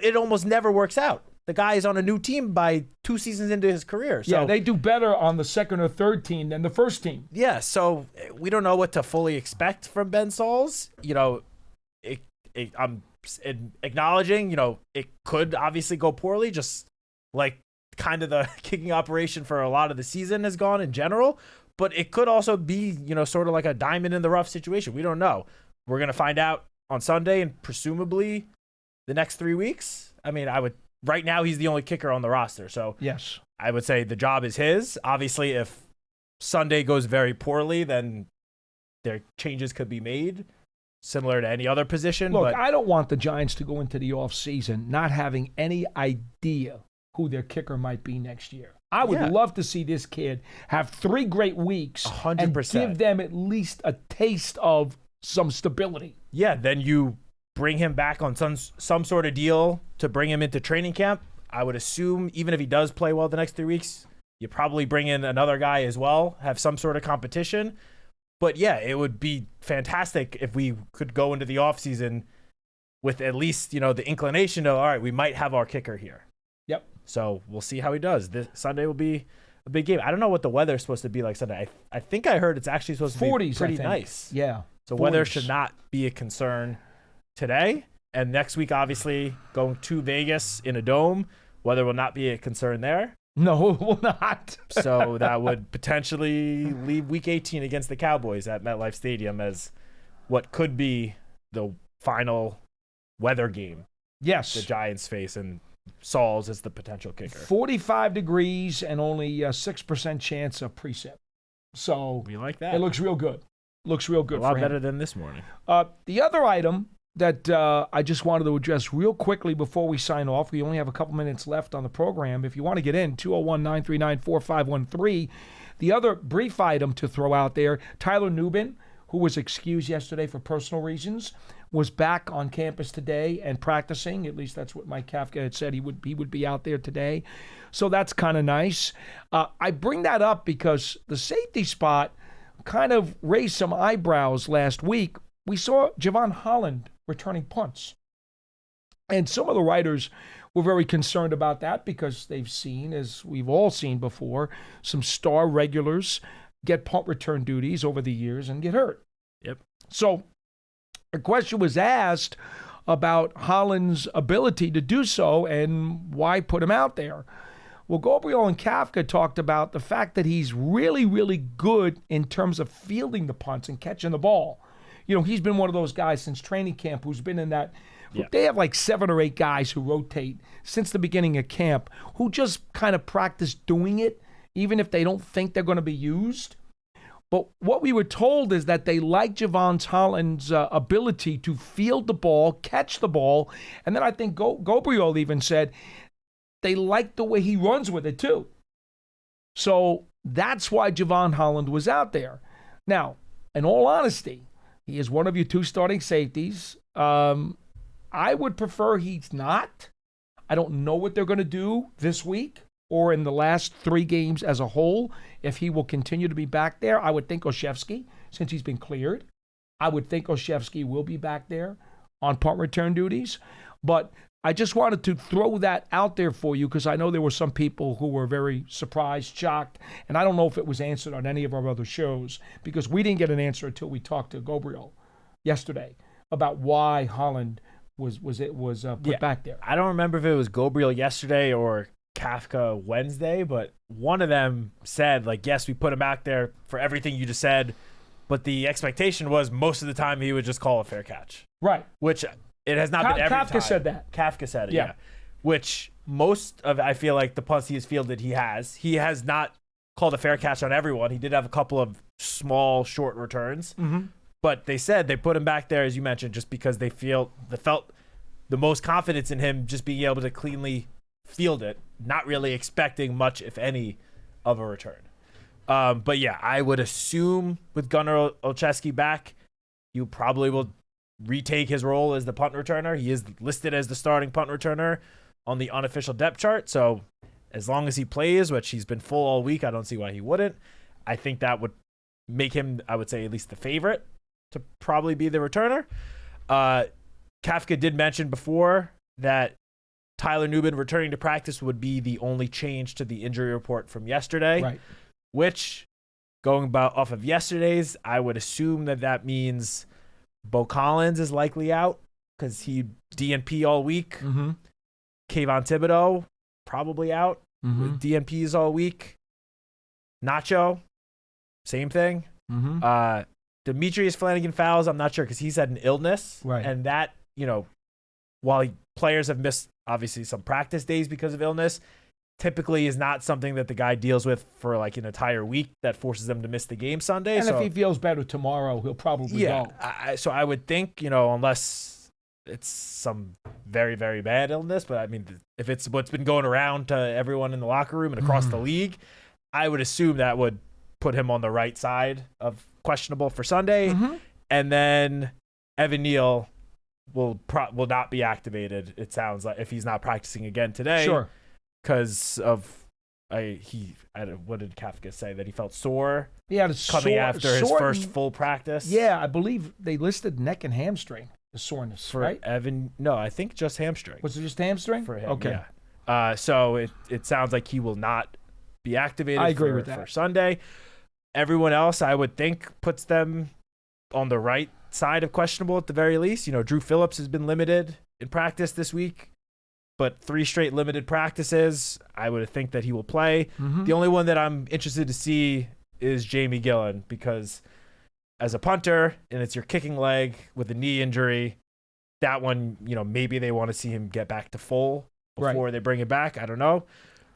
It almost never works out. The guy is on a new team by 2 seasons into his career. So, yeah, they do better on the second or third team than the first team. Yeah, so we don't know what to fully expect from Ben Sauls. I'm acknowledging, it could obviously go poorly, just like kind of the kicking operation for a lot of the season has gone in general. But it could also be, sort of like a diamond in the rough situation. We don't know. We're going to find out on Sunday and presumably the next 3 weeks. I mean, right now he's the only kicker on the roster. So yes, I would say the job is his. Obviously, if Sunday goes very poorly, then their changes could be made, similar to any other position. Look, but I don't want the Giants to go into the offseason not having any idea who their kicker might be next year. I would love to see this kid have 3 great weeks 100%. and give them at least a taste of some stability. Yeah, then you bring him back on some sort of deal to bring him into training camp. I would assume even if he does play well the next 3 weeks, you probably bring in another guy as well, have some sort of competition. But yeah, it would be fantastic if we could go into the offseason with at least, the inclination of, all right, we might have our kicker here. Yep. So we'll see how he does. This Sunday will be a big game. I don't know what the weather's supposed to be like Sunday. I think I heard it's actually supposed to be 40s, pretty nice. Yeah. So 40s. weather should not be a concern today. And next week, obviously, going to Vegas in a dome, weather will not be a concern there. No, it will not. So that would potentially leave Week 18 against the Cowboys at MetLife Stadium as what could be the final weather game. Yes. The Giants face, and Sauls is the potential kicker. 45 degrees and only a 6% chance of precip. So We like that. it looks real good. Looks real good a lot for him. better than this morning. The other item that I just wanted to address real quickly before we sign off, we only have a couple minutes left on the program. If you want to get in, 201-939-4513. The other brief item to throw out there, Tyler Nubin, who was excused yesterday for personal reasons, was back on campus today and practicing. At least that's what Mike Kafka had said. He would be out there today. So that's kind of nice. I bring that up because the safety spot kind of raised some eyebrows last week. We saw Javon Holland returning punts. And some of the writers were very concerned about that because they've seen, as we've all seen before, some star regulars get punt return duties over the years and get hurt. Yep. So a question was asked about Holland's ability to do so and why put him out there. Well, Gabriel and Kafka talked about the fact that he's really, really good in terms of fielding the punts and catching the ball. He's been one of those guys since training camp who's been in that. Yeah. They have like 7 or 8 guys who rotate since the beginning of camp who just kind of practice doing it, even if they don't think they're going to be used. But what we were told is that they like Javon Holland's ability to field the ball, catch the ball, and then I think Gabriel even said they like the way he runs with it too. So that's why Javon Holland was out there. Now, in all honesty, he is one of your 2 starting safeties. I would prefer he's not. I don't know what they're going to do this week or in the last 3 games as a whole. If he will continue to be back there, I would think Olszewski, since he's been cleared, I would think Olszewski will be back there on punt return duties. But I just wanted to throw that out there for you because I know there were some people who were very surprised, shocked, and I don't know if it was answered on any of our other shows because we didn't get an answer until we talked to Gabriel yesterday about why Holland was put Yeah. back there. I don't remember if it was Gabriel yesterday or Kafka Wednesday, but one of them said, like, yes, we put him back there for everything you just said, but the expectation was most of the time he would just call a fair catch, Right. which it has not been every time. Kafka said that. Kafka said it, Yeah. yeah. Which most of, I feel like, the punts he has fielded, he has not called a fair catch on everyone. He did have a couple of small, short returns, but they said they put him back there, as you mentioned, just because they felt the most confidence in him just being able to cleanly field it, not really expecting much, if any, of a return. But yeah, I would assume with Gunnar Olszewski back, you probably will retake his role as the punt returner. He is listed as the starting punt returner on the unofficial depth chart. So as long as he plays, which he's been full all week, I don't see why he wouldn't. I think that would make him, I would say, at least the favorite to probably be the returner. Kafka did mention before that Tyler Newman returning to practice would be the only change to the injury report from yesterday, Right. which, going off of yesterday's, I would assume that means Bo Collins is likely out because he DNP all week. Mm-hmm. Kayvon Thibodeau probably out Mm-hmm. with DNPs all week. Nacho, same thing. Mm-hmm. Demetrius Flanagan-Fowles, I'm not sure because he's had an illness. Right. And that, while players have missed, obviously, some practice days because of illness, typically is not something that the guy deals with for like an entire week that forces them to miss the game Sunday. And so, if he feels better tomorrow, he'll probably go. so I would think, unless it's some very, very bad illness, but I mean, if it's what's been going around to everyone in the locker room and across the league, I would assume that would put him on the right side of questionable for Sunday. Mm-hmm. And then Evan Neal will not be activated, it sounds like, if he's not practicing again today. Sure. Because of what did Kafka say, that he felt sore He had a coming after his first and- full practice? Yeah, I believe they listed neck and hamstring, the soreness, For right? Evan, no, I think just hamstring. Was it just hamstring? For him, Okay. yeah. So it sounds like he will not be activated I agree for, with that. for Sunday. Everyone else, I would think, puts them on the right side of questionable at the very least. Drew Phillips has been limited in practice this week, but 3 straight limited practices. I would think that he will play. Mm-hmm. The only one that I'm interested to see is Jamie Gillen, because as a punter, and it's your kicking leg with a knee injury, that one, maybe they want to see him get back to full before they bring it back. I don't know.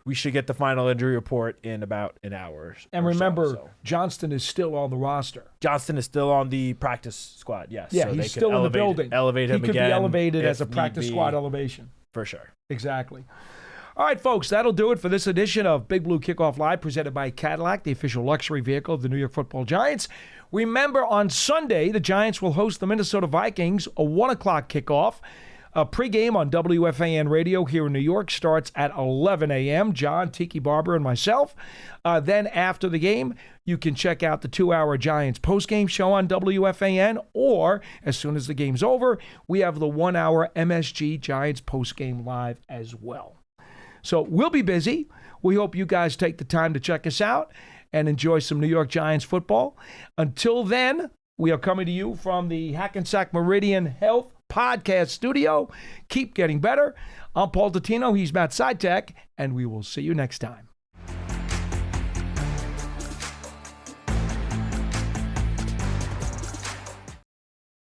We should get the final injury report in about an hour. And or remember, so. Johnston is still on the roster. Johnston is still on the practice squad, yes. Yeah, so he's they still could in the building. Elevate him He could again be elevated if as a need practice be, squad elevation. for sure. Exactly. All right, folks, that'll do it for this edition of Big Blue Kickoff Live, presented by Cadillac, the official luxury vehicle of the New York Football Giants. Remember, on Sunday, the Giants will host the Minnesota Vikings, a 1 o'clock kickoff. A pregame on WFAN radio here in New York starts at 11 a.m. John, Tiki Barber, and myself. Then after the game, you can check out the 2-hour Giants postgame show on WFAN, or as soon as the game's over, we have the 1-hour MSG Giants postgame live as well. So we'll be busy. We hope you guys take the time to check us out and enjoy some New York Giants football. Until then, we are coming to you from the Hackensack Meridian Health Podcast Studio. Keep getting better. I'm Paul Dottino. He's Matt Sitek, and we will see you next time.